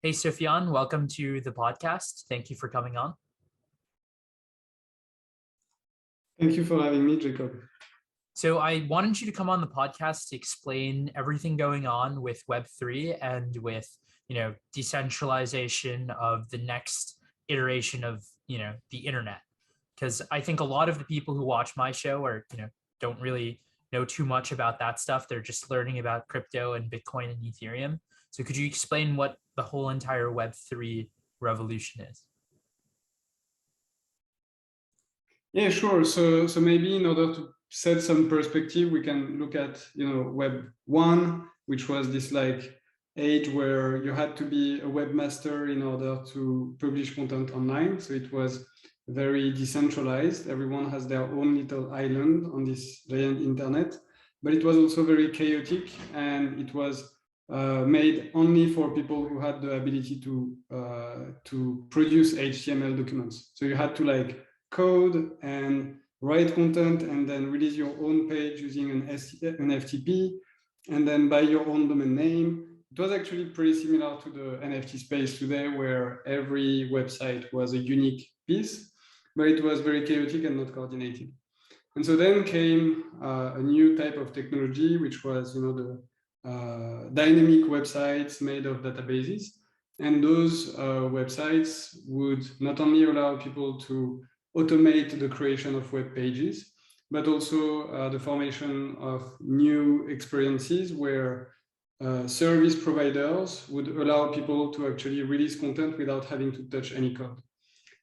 Hey, Sofiane, welcome to the podcast. Thank you for coming on. Thank you for having me, Jacob. So I wanted you to come on the podcast to explain everything going on with Web3 and with, decentralization of the next iteration of, the internet. Because I think a lot of the people who watch my show are, don't really know too much about that stuff. They're just learning about crypto and Bitcoin and Ethereum. So could you explain what the whole entire Web3 revolution is? Yeah, sure. So maybe in order to set some perspective, we can look at Web 1, which was this like age where you had to be a webmaster in order to publish content online. So it was very decentralized. Everyone has their own little island on this giant internet, but it was also very chaotic, and it was made only for people who had the ability to produce HTML documents. So you had to like code and write content and then release your own page using an FTP and then buy your own domain name. It was actually pretty similar to the NFT space today, where every website was a unique piece, but it was very chaotic and not coordinated. And so then came a new type of technology, which was the dynamic websites made of databases. And those websites would not only allow people to automate the creation of web pages, but also the formation of new experiences where service providers would allow people to actually release content without having to touch any code.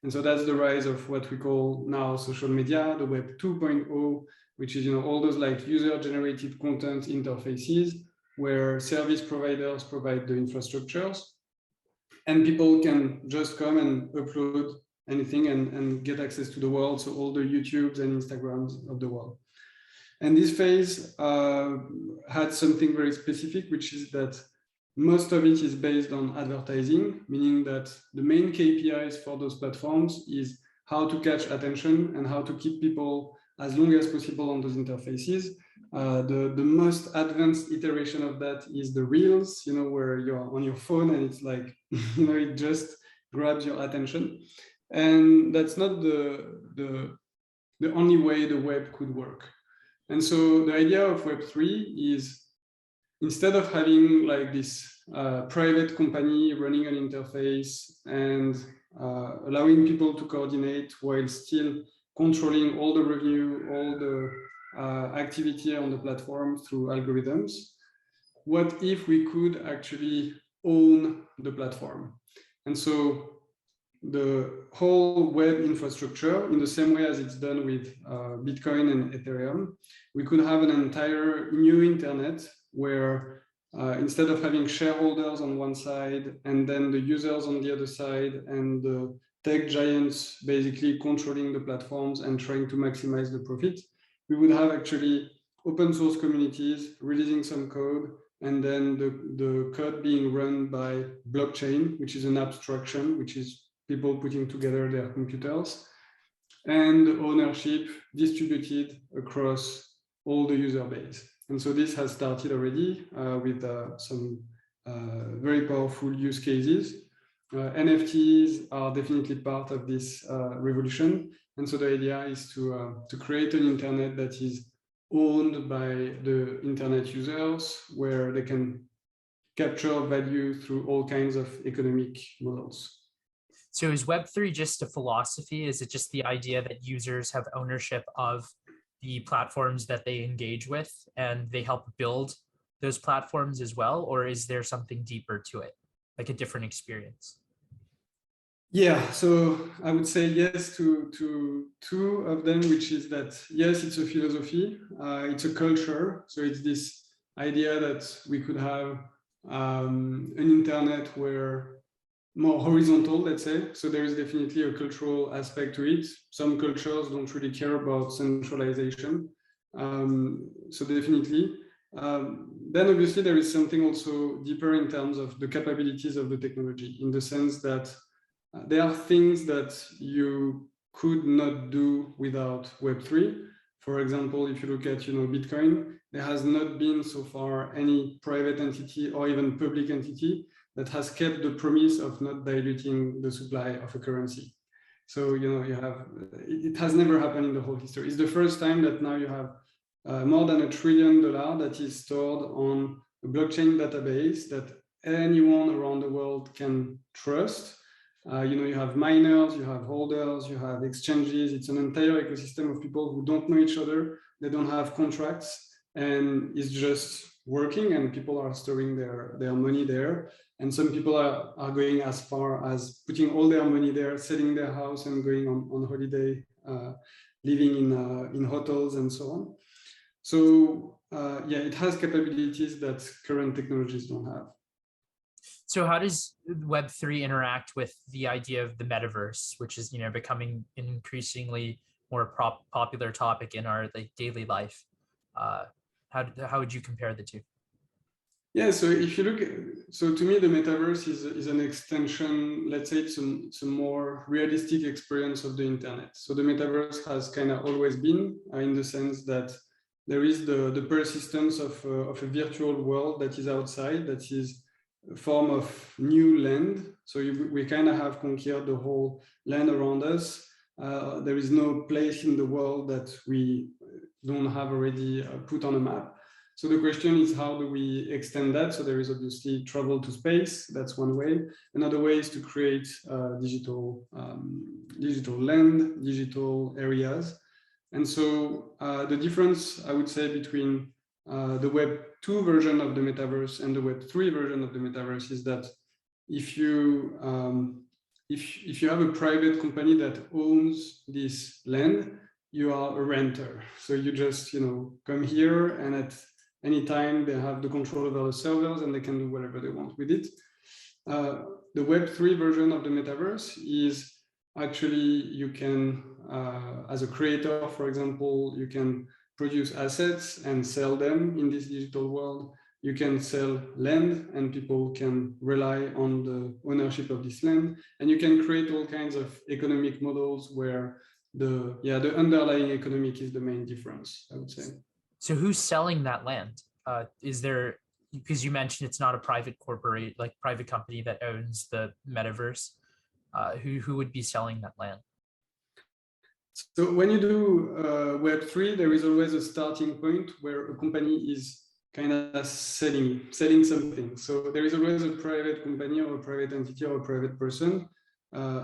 And so that's the rise of what we call now social media, the Web 2.0, which is all those like user-generated content interfaces where service providers provide the infrastructures, and people can just come and upload anything and get access to the world. So all the YouTubes and Instagrams of the world. And this phase had something very specific, which is that most of it is based on advertising, meaning that the main KPIs for those platforms is how to catch attention and how to keep people as long as possible on those interfaces. The most advanced iteration of that is the Reels, where you're on your phone and it's like, it just grabs your attention. And that's not the only way the web could work. And so the idea of Web3 is, instead of having like this private company running an interface and allowing people to coordinate while still controlling all the revenue, all the activity on the platform through algorithms, what if we could actually own the platform? And so the whole web infrastructure, in the same way as it's done with Bitcoin and Ethereum, we could have an entire new internet where instead of having shareholders on one side and then the users on the other side and the tech giants basically controlling the platforms and trying to maximize the profit, we would have actually open source communities releasing some code, and then the code being run by blockchain, which is an abstraction, which is people putting together their computers, and ownership distributed across all the user base. And so this has started already with some very powerful use cases. NFTs are definitely part of this revolution. And so the idea is to create an internet that is owned by the internet users, where they can capture value through all kinds of economic models. So is Web3 just a philosophy? Is it just the idea that users have ownership of the platforms that they engage with and they help build those platforms as well? Or is there something deeper to it, like a different experience? Yeah, so I would say yes to two of them, which is that, yes, it's a philosophy, it's a culture. So it's this idea that we could have an internet where more horizontal, let's say. So there is definitely a cultural aspect to it. Some cultures don't really care about centralization. So definitely. Then obviously there is something also deeper in terms of the capabilities of the technology, in the sense that there are things that you could not do without Web3. For example, if you look at Bitcoin, there has not been so far any private entity or even public entity that has kept the promise of not diluting the supply of a currency. So, it has never happened in the whole history. It's the first time that now you have more than $1 trillion that is stored on a blockchain database that anyone around the world can trust. You have miners, you have holders, you have exchanges. It's an entire ecosystem of people who don't know each other. They don't have contracts, and it's just working, and people are storing their money there. And some people are going as far as putting all their money there, selling their house and going on holiday, living in hotels and so on. So it has capabilities that current technologies don't have. So how does Web3 interact with the idea of the metaverse, which is becoming an increasingly more popular topic in our daily life? How would you compare the two? Yeah, so if you look, so to me, the metaverse is an extension. Let's say it's a more realistic experience of the internet. So the metaverse has kind of always been, in the sense that there is the persistence of a virtual world that is outside, that is a form of new land. So we kind of have conquered the whole land around us. There is no place in the world that we don't have already put on a map. So the question is, how do we extend that? So there is obviously travel to space. That's one way. Another way is to create digital land, digital areas. And so the difference, I would say, between the Web 2 version of the metaverse and the Web 3 version of the metaverse is that if you have a private company that owns this land, you are a renter. So you just come here, and at any time they have the control over the servers and they can do whatever they want with it. The Web 3 version of the metaverse is actually, you can, as a creator, for example, you can produce assets and sell them in this digital world. You can sell land, and people can rely on the ownership of this land. And you can create all kinds of economic models where the underlying economic is the main difference, I would say. So who's selling that land? Is there, because you mentioned it's not a private private company that owns the metaverse, who would be selling that land? So when you do Web3, there is always a starting point where a company is kind of selling something. So there is always a private company or a private entity or a private person.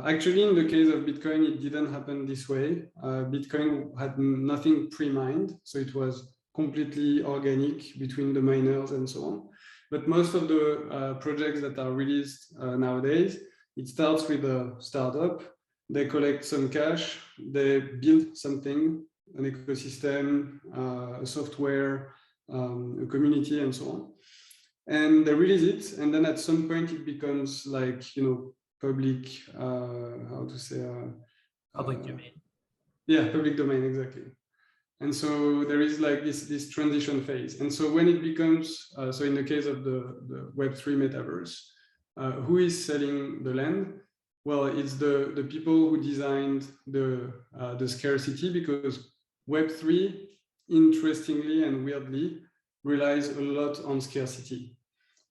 Actually, in the case of Bitcoin, it didn't happen this way. Bitcoin had nothing pre-mined, so it was completely organic between the miners and so on. But most of the projects that are released nowadays, it starts with a startup. They collect some cash, they build something, an ecosystem, a software, a community, and so on. And they release it, and then at some point it becomes like, public, how to say? Public domain. Yeah, public domain, exactly. And so there is like this transition phase. And so when it becomes, so in the case of the Web3 metaverse, who is selling the land? Well, it's the people who designed the scarcity, because Web3, interestingly and weirdly, relies a lot on scarcity.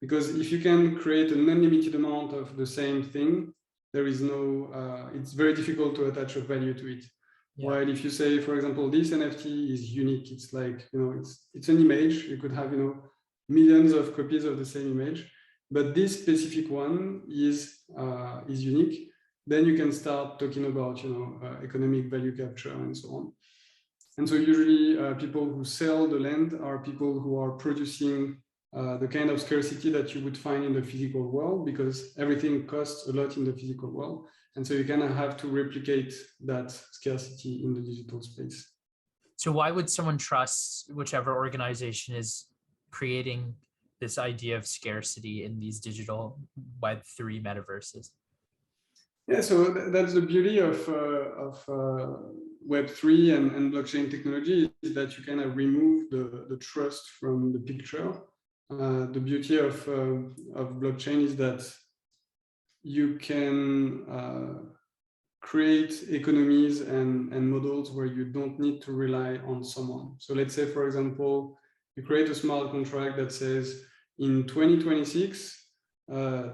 Because if you can create an unlimited amount of the same thing, there is no, it's very difficult to attach a value to it. Yeah. While if you say, for example, this NFT is unique, it's like, it's an image. You could have, millions of copies of the same image, but this specific one is unique. Then you can start talking about, economic value capture and so on. And so usually people who sell the land are people who are producing the kind of scarcity that you would find in the physical world, because everything costs a lot in the physical world. And so you kind of have to replicate that scarcity in the digital space. So why would someone trust whichever organization is creating this idea of scarcity in these digital Web3 metaverses? Yeah, so that's the beauty of Web3 and blockchain technology, is that you kind of remove the trust from the picture. The beauty of blockchain is that you can create economies and models where you don't need to rely on someone. So let's say, for example, you create a smart contract that says in 2026,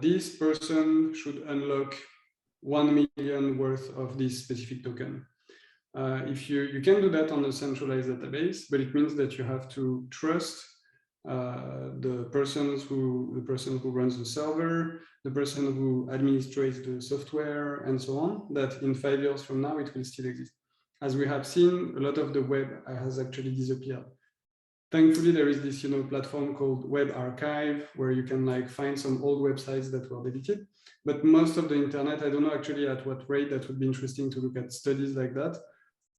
this person should unlock 1 million worth of this specific token. If you can do that on a centralized database, but it means that you have to trust the person who runs the server, the person who administrates the software, and so on, that in 5 years from now it will still exist. As we have seen, a lot of the web has actually disappeared. Thankfully, there is this platform called Web Archive, where you can like find some old websites that were deleted. But most of the internet, I don't know actually at what rate. That would be interesting to look at studies like that.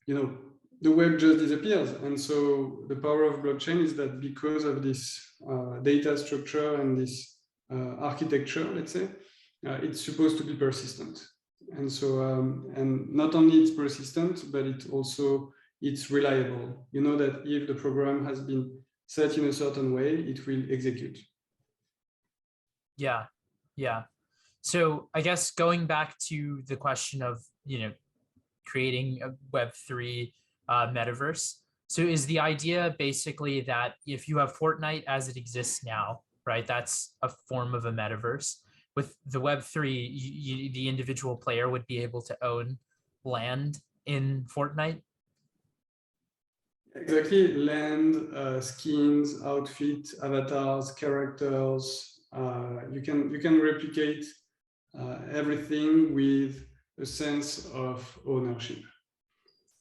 The web just disappears. And so the power of blockchain is that because of this data structure and this architecture, let's say, it's supposed to be persistent. And so, and not only it's persistent, but it's reliable. You know that if the program has been set in a certain way, it will execute. Yeah. So I guess going back to the question of, creating a Web3 metaverse. So is the idea basically that if you have Fortnite as it exists now, right, that's a form of a metaverse. With the Web3, the individual player would be able to own land in Fortnite? Exactly, land, skins, outfit, avatars, characters. You can replicate everything with a sense of ownership,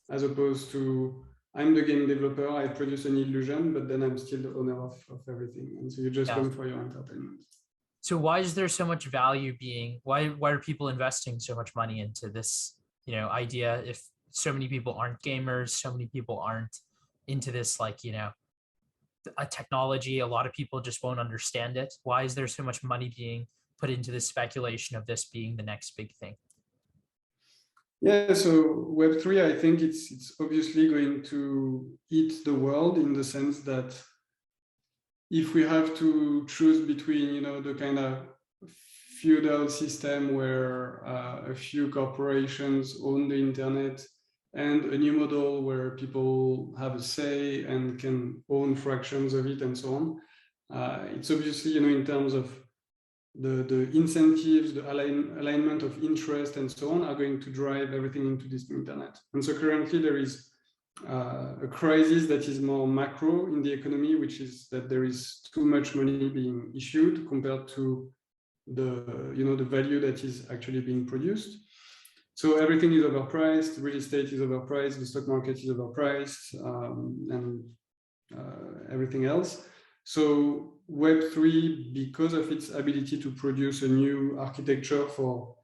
as opposed to I'm the game developer, I produce an illusion, but then I'm still the owner of everything. And so you just come for your entertainment. So why is there so much value why are people investing so much money into this, idea? If so many people aren't gamers, so many people aren't into this, like, a technology, a lot of people just won't understand it. Why is there so much money being put into the speculation of this being the next big thing? Yeah, so Web3, I think it's obviously going to eat the world, in the sense that if we have to choose between, the kind of feudal system where a few corporations own the internet, and a new model where people have a say and can own fractions of it and so on, it's obviously, in terms of the incentives, the alignment of interest and so on, are going to drive everything into this internet. And so currently there is a crisis that is more macro in the economy, which is that there is too much money being issued compared to the value that is actually being produced. So everything is overpriced, real estate is overpriced, the stock market is overpriced, and everything else. So Web3, because of its ability to produce a new architecture for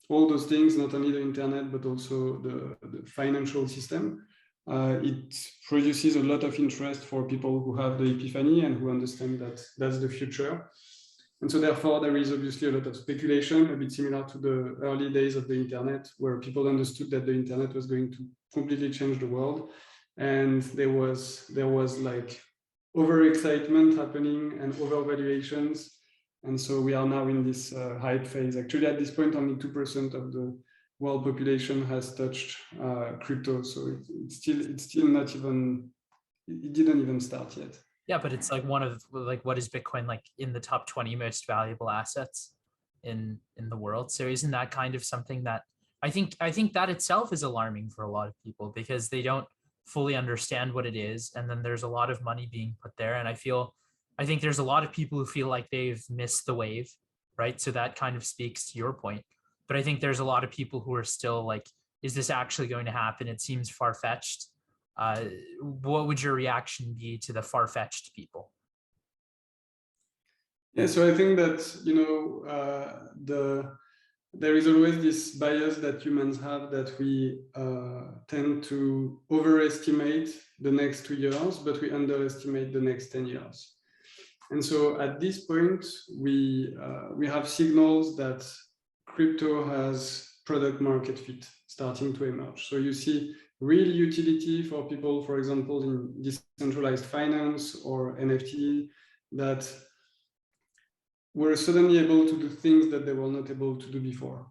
all those things, not only the internet, but also the financial system, it produces a lot of interest for people who have the epiphany and who understand that that's the future. And so therefore, there is obviously a lot of speculation, a bit similar to the early days of the internet, where people understood that the internet was going to completely change the world. And there was like overexcitement happening and overvaluations. And so we are now in this hype phase. Actually, at this point, only 2% of the world population has touched crypto. So it's still not even, it didn't even start yet. Yeah, but it's like one of, like, what is Bitcoin, like, in the top 20 most valuable assets in the world? So isn't that kind of something that I think that itself is alarming for a lot of people, because they don't fully understand what it is, and then there's a lot of money being put there. And I think there's a lot of people who feel like they've missed the wave, right? So that kind of speaks to your point. But I think there's a lot of people who are still like, is this actually going to happen? It seems far-fetched. What would your reaction be to the far-fetched people? Yeah, so I think that, there is always this bias that humans have, that we tend to overestimate the next 2 years, but we underestimate the next 10 years. And so at this point, we have signals that crypto has product market fit starting to emerge. So you see real utility for people, for example, in decentralized finance or NFT, that were suddenly able to do things that they were not able to do before.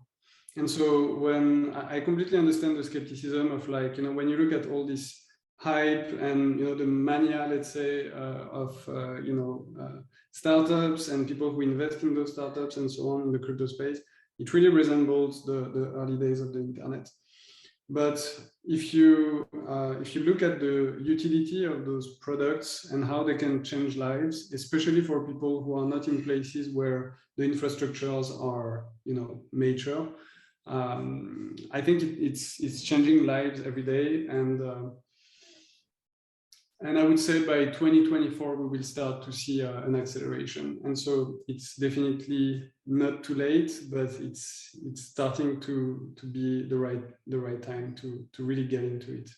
And so when I completely understand the skepticism of, like, when you look at all this hype and, the mania, let's say, of, startups and people who invest in those startups and so on in the crypto space, it really resembles the early days of the internet. But if you look at the utility of those products and how they can change lives, especially for people who are not in places where the infrastructures are, mature, I think it's changing lives every day. And I would say by 2024, we will start to see an acceleration. And so it's definitely not too late, but it's starting to be the right time to really get into it.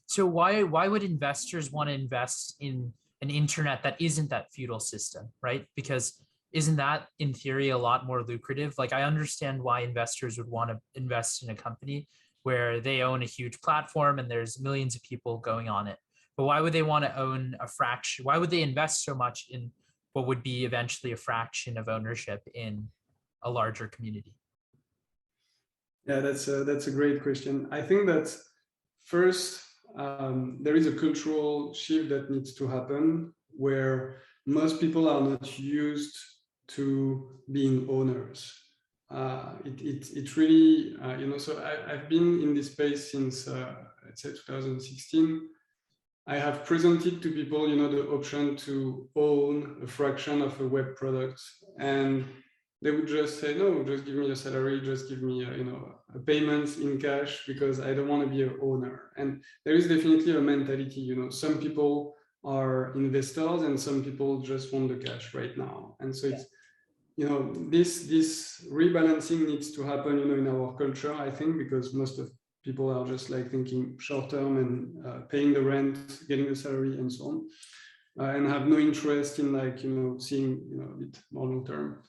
So why would investors want to invest in an internet that isn't that feudal system, right? Because isn't that in theory a lot more lucrative? Like, I understand why investors would want to invest in a company where they own a huge platform and there's millions of people going on it. But why would they want to own a fraction? Why would they invest so much in what would be eventually a fraction of ownership in a larger community? Yeah, that's a great question. I think that first, there is a cultural shift that needs to happen where most people are not used to being owners. It really, so I've been in this space since, let's say 2016. I have presented to people, the option to own a fraction of a web product, and they would just say, no, just give me a salary, just give me, a payment in cash, because I don't want to be an owner. And there is definitely a mentality, some people are investors and some people just want the cash right now. And so it's, this rebalancing needs to happen, in our culture, I think, because most of people are just like thinking short term and paying the rent, getting a salary, and so on, and have no interest in seeing a bit more long term.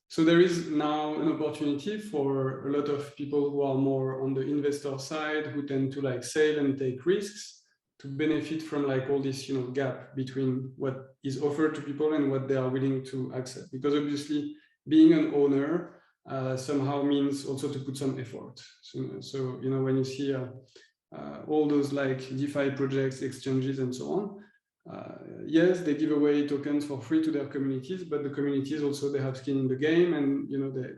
So there is now an opportunity for a lot of people who are more on the investor side, who tend to save and take risks, to benefit from all this gap between what is offered to people and what they are willing to accept. Because obviously, being an owner somehow means also to put some effort. So when you see all those DeFi projects, exchanges, and so on, yes, they give away tokens for free to their communities, but the communities also, they have skin in the game, and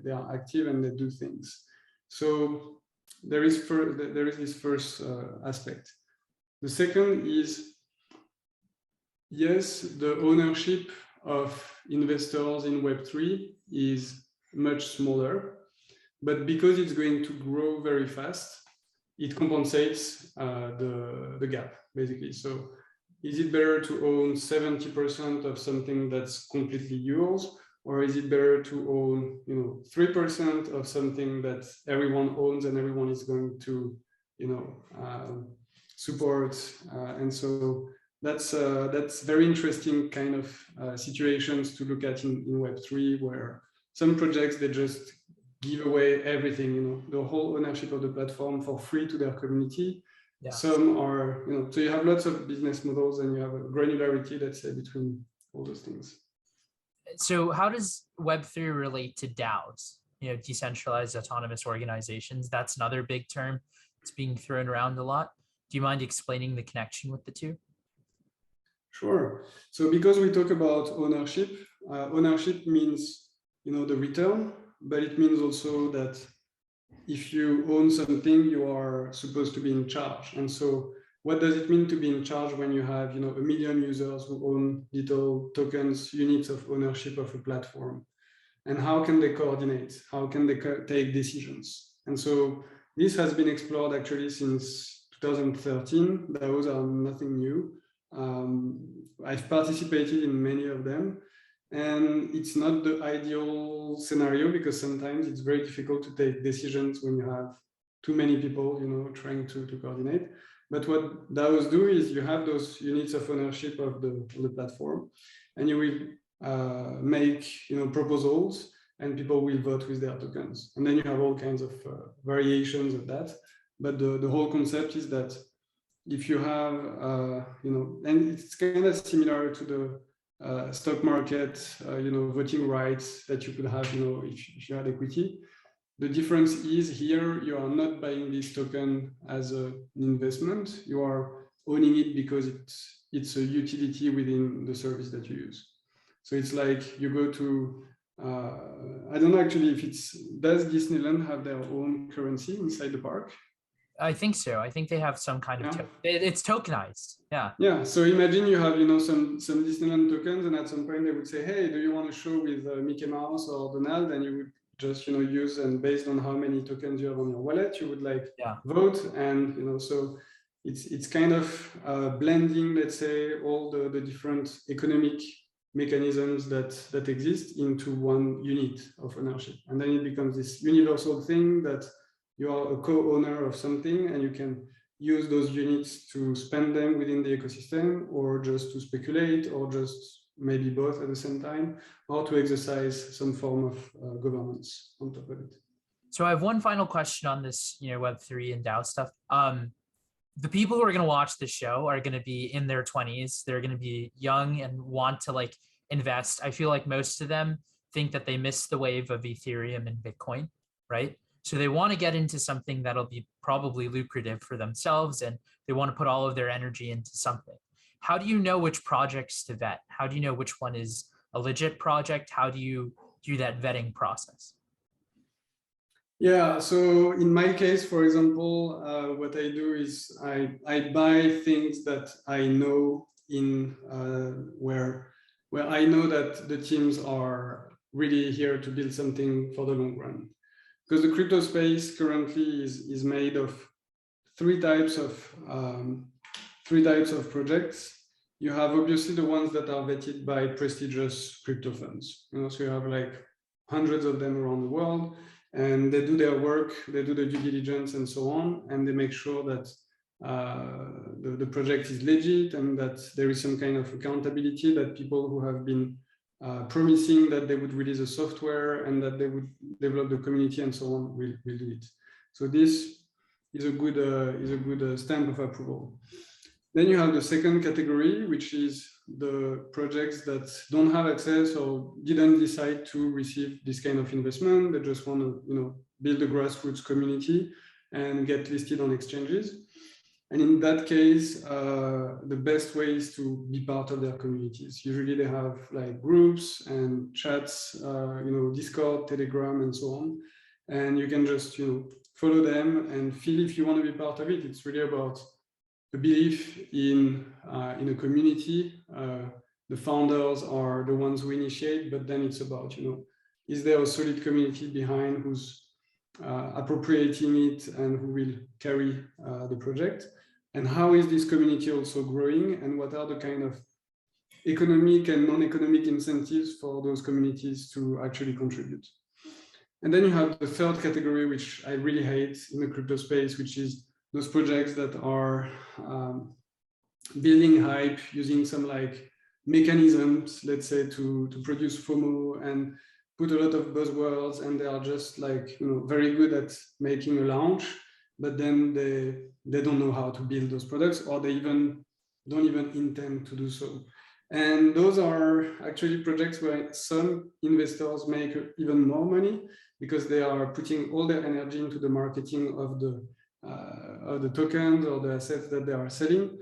they are active and they do things. So there is this first aspect. The second is, yes, the ownership of investors in Web3 is much smaller, but because it's going to grow very fast, it compensates the gap, basically. So is it better to own 70% of something that's completely yours, or is it better to own 3% of something that everyone owns and everyone is going to support? And so that's very interesting kind of situations to look at in Web3, where some projects, they just give away everything, the whole ownership of the platform for free to their community. Yeah. Some are, so you have lots of business models and you have a granularity, let's say, between all those things. So how does Web3 relate to DAOs, decentralized autonomous organizations? That's another big term. It's being thrown around a lot. Do you mind explaining the connection with the two? Sure. So because we talk about ownership, ownership means, the return, but it means also that if you own something, you are supposed to be in charge. And so what does it mean to be in charge when you have, 1 million users who own little tokens, units of ownership of a platform? And how can they coordinate? How can they take decisions? And so this has been explored actually since 2013. Those are nothing new. I've participated in many of them. And it's not the ideal scenario, because sometimes it's very difficult to take decisions when you have too many people, trying to coordinate. But what DAOs do is you have those units of ownership of the platform, and you will make proposals, and people will vote with their tokens. And then you have all kinds of variations of that. But the whole concept is that if you have, and it's kind of similar to the stock market, voting rights that you could have, if you had equity. The difference is here, you are not buying this token as an investment. You are owning it because it's a utility within the service that you use. So it's like you go to, I don't know actually if does Disneyland have their own currency inside the park? I think so. I think they have some kind of, it's tokenized. Yeah. Yeah. So imagine you have, some Disneyland tokens, and at some point they would say, hey, do you want to show with Mickey Mouse or Donald? And you would just, use, and based on how many tokens you have on your wallet, you would vote. And, so it's kind of blending, let's say, all the different economic mechanisms that exist into one unit of ownership. And then it becomes this universal thing that you are a co-owner of something, and you can use those units to spend them within the ecosystem, or just to speculate, or just maybe both at the same time, or to exercise some form of governance on top of it. So I have one final question on this, Web3 and DAO stuff. The people who are going to watch this show are going to be in their 20s. They're going to be young and want to invest. I feel like most of them think that they missed the wave of Ethereum and Bitcoin, right? So they want to get into something that'll be probably lucrative for themselves, and they want to put all of their energy into something. How do you know which projects to vet? How do you know which one is a legit project? How do you do that vetting process? Yeah, so in my case, for example, what I do is I buy things that I know where I know that the teams are really here to build something for the long run. Because the crypto space currently is made of three types of projects. You have obviously the ones that are vetted by prestigious crypto funds. So you have hundreds of them around the world, and they do their work, they do the due diligence and so on, and they make sure that the project is legit, and that there is some kind of accountability, that people who have been promising that they would release a software and that they would develop the community and so on will do it. So this is a good stamp of approval. Then you have the second category, which is the projects that don't have access or didn't decide to receive this kind of investment. They just want to build a grassroots community and get listed on exchanges. And in that case, the best way is to be part of their communities. Usually they have groups and chats, Discord, Telegram, and so on. And you can just, follow them and feel if you want to be part of it. It's really about a belief in a community. The founders are the ones who initiate, but then it's about, is there a solid community behind who's appropriating it and who will carry the project? And how is this community also growing, and what are the kind of economic and non-economic incentives for those communities to actually contribute? And then you have the third category, which I really hate in the crypto space, which is those projects that are building hype using some mechanisms, let's say, to produce FOMO and put a lot of buzzwords, and they are just very good at making a launch, but then they don't know how to build those products, or they don't even intend to do so. And those are actually projects where some investors make even more money, because they are putting all their energy into the marketing of the tokens or the assets that they are selling.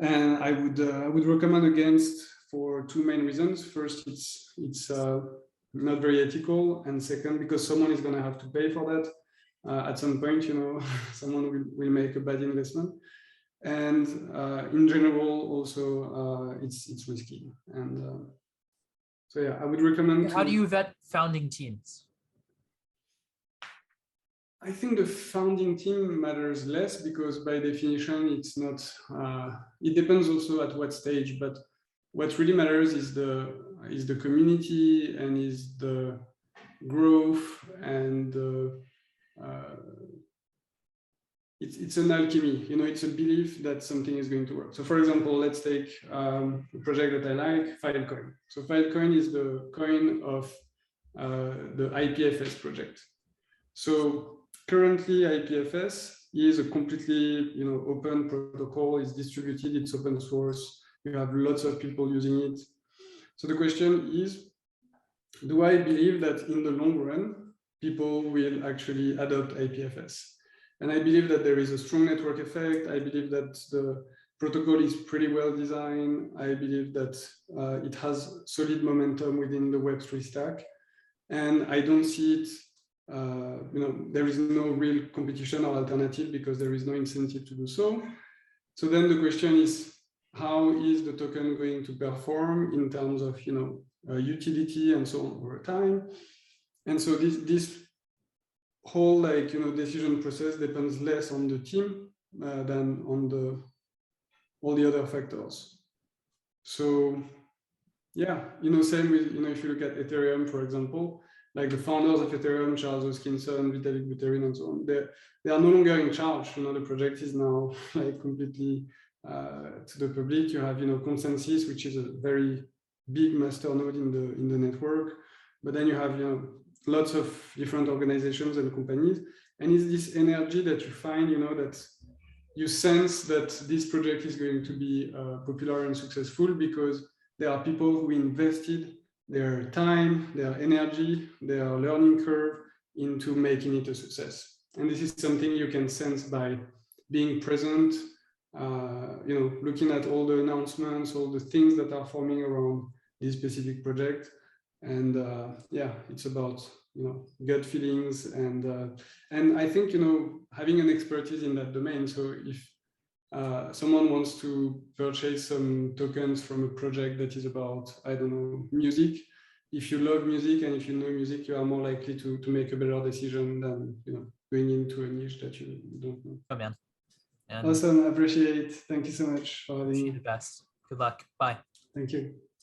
And I would recommend against for two main reasons. First, it's not very ethical, and second, because someone is going to have to pay for that at some point. Someone will make a bad investment, and in general, also it's risky. And so yeah, I would recommend. How do you vet founding teams? I think the founding team matters less, because by definition, it's not. It depends also at what stage, but what really matters is the community, and is the growth, and it's an alchemy. It's a belief that something is going to work. So, for example, let's take a project that I like, Filecoin. So, Filecoin is the coin of the IPFS project. So currently, IPFS is a completely open protocol. It's distributed. It's open source. You have lots of people using it. So the question is, do I believe that in the long run, people will actually adopt IPFS? And I believe that there is a strong network effect. I believe that protocol is pretty well designed. I believe that it has solid momentum within the Web3 stack, and I don't see it. There is no real competition or alternative because there is no incentive to do so. So then the question is, how is the token going to perform in terms of utility and so on over time? And so this whole decision process depends less on the team than on all the other factors. So yeah, same with if you look at Ethereum, for example, like the founders of Ethereum, Charles Hoskinson, Vitalik Buterin, and so on, they are no longer in charge. The project is now like completely to the public. You have Consensus, which is a very big master node in the network, but then you have lots of different organizations and companies, and it's this energy that you find that you sense that this project is going to be popular and successful because there are people who invested their time, their energy, their learning curve into making it a success. And this is something you can sense by being present, looking at all the announcements, all the things that are forming around this specific project. And yeah, it's about gut feelings, and I think having an expertise in that domain. So if someone wants to purchase some tokens from a project that is about, I don't know, music, if you love music and if you know music, you are more likely to make a better decision than going into a niche that you don't know. Oh man. And awesome. I appreciate it. Thank you so much for having me. the best. Good luck. Bye. Thank you.